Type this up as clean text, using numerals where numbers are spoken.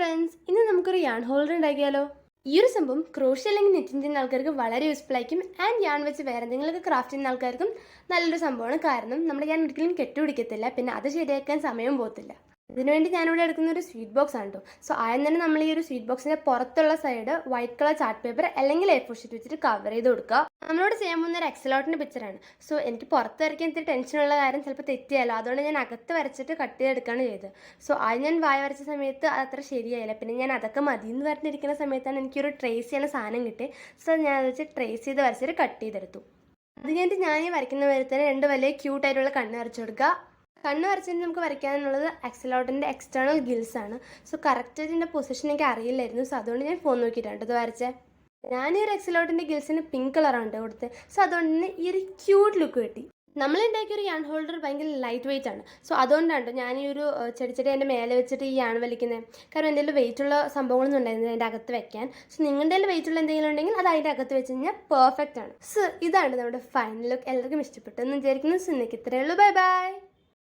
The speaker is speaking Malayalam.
ഫ്രണ്ട്സ്, ഇന്ന് നമുക്കൊരു യാൺ ഹോൾഡർ ഉണ്ടാക്കിയാലോ? ഈ ഒരു സംഭവം ക്രോഷ്യ അല്ലെങ്കിൽ നെറ്റിംഗ് ചെയ്യുന്ന ആൾക്കാർക്ക് വളരെ യൂസ്ഫുൾ ആയിരിക്കും. ആൻഡ് യാൺ വെച്ച് വേറെ എന്തെങ്കിലുമൊക്കെ ക്രാഫ്റ്റ് ചെയ്യുന്ന ആൾക്കാർക്കും നല്ലൊരു സംഭവമാണ്. കാരണം നമ്മൾ യാൺ ഒരിക്കലും കെട്ടുപിടിക്കത്തില്ല, പിന്നെ അത് ശരിയാക്കാൻ സമയവും പോകത്തില്ല. ഇതിനുവേണ്ടി ഞാനിവിടെ എടുക്കുന്ന ഒരു സ്വീറ്റ് ബോക്സ് ആണ് കേട്ടോ. സോ ആദ്യം തന്നെ നമ്മൾ ഈ ഒരു സ്വീറ്റ് ബോക്സിന്റെ പുറത്തുള്ള side white colour chart paper അല്ലെങ്കിൽ A4 ഷീറ്റ് വെച്ചിട്ട് കവർ ചെയ്ത് കൊടുക്കുക. നമ്മളോട് ചെയ്യാൻ പോകുന്ന ഒരു എക്സലോട്ടിന്റെ പിക്ചറാണ്. സോ എനിക്ക് പുറത്ത് വരയ്ക്കാൻ ഇത്തിരി ടെൻഷനുള്ള കാര്യം ചിലപ്പോൾ തെറ്റിയാലോ, അതുകൊണ്ട് ഞാൻ അകത്ത് വരച്ചിട്ട് കട്ട് ചെയ്തെടുക്കുകയാണ് ചെയ്തത്. സോ ആദ്യം ഞാൻ വായ വരച്ച സമയത്ത് അത്ര ശരിയായില്ല, പിന്നെ ഞാൻ അതൊക്കെ മതി എന്ന് പറഞ്ഞിരിക്കുന്ന സമയത്താണ് എനിക്കൊരു ട്രേസ് ചെയ്യുന്ന സാധനം കിട്ടി. സോ ഞാൻ അത് വെച്ച് ട്രേസ് ചെയ്ത് വരച്ചിട്ട് കട്ട് ചെയ്തെടുത്തു. അത് കഴിഞ്ഞിട്ട് ഞാൻ ഈ വരയ്ക്കുന്ന വരെ തന്നെ രണ്ട് വലിയ ക്യൂട്ടായിട്ടുള്ള കണ്ണ് വരച്ചു കൊടുക്കുക. കണ്ണ് വരച്ചിട്ട് നമുക്ക് വരയ്ക്കാനുള്ളത് എക്സലോട്ടിൻ്റെ എക്സ്റ്റേണൽ ഗിൽസ് ആണ്. സോ കറക്റ്റ് ഇതിൻ്റെ പൊസിഷൻ എനിക്ക് അറിയില്ലായിരുന്നു. സോ അതുകൊണ്ട് ഞാൻ ഫോൺ നോക്കിയിട്ടുണ്ട് ഇത് വരച്ചേ. ഞാൻ ഈ ഒരു എക്സലോട്ടിൻ്റെ ഗിൽസിന് പിങ്ക് കളറാണ് കൊടുത്തത്. സോ അതുകൊണ്ട് തന്നെ ഈ ഒരു ക്യൂട്ട് ലുക്ക് കിട്ടി. നമ്മളുണ്ടാക്കിയ ഒരു യാൺ ഹോൾഡർ ഭയങ്കര ലൈറ്റ് വെയിറ്റ് ആണ്. സോ അതുകൊണ്ടാണ് ഞാൻ ഈ ഒരു ചെടി എൻ്റെ മേലെ വെച്ചിട്ട് ഈ യാൺ വലിക്കുന്നത്. കാരണം എൻ്റെ വെയിറ്റുള്ള സംഭവങ്ങളൊന്നും ഉണ്ടായിരുന്നു അതിൻ്റെ അകത്ത് വെക്കാൻ. സോ നിങ്ങളുടെ വെയിറ്റുള്ള എന്തെങ്കിലും ഉണ്ടെങ്കിൽ അത് അതിൻ്റെ അകത്ത് വെച്ച് കഴിഞ്ഞാൽ പെർഫെക്റ്റ് ആണ്. സോ ഇതാണ് നമ്മുടെ ഫൈനൽ ലുക്ക്. എല്ലാവർക്കും ഇഷ്ടപ്പെട്ടു എന്ന് വിചാരിക്കുന്നു. സോ നിങ്ങൾക്ക് ഇത്രയേ ഉള്ളൂ. Bye bye.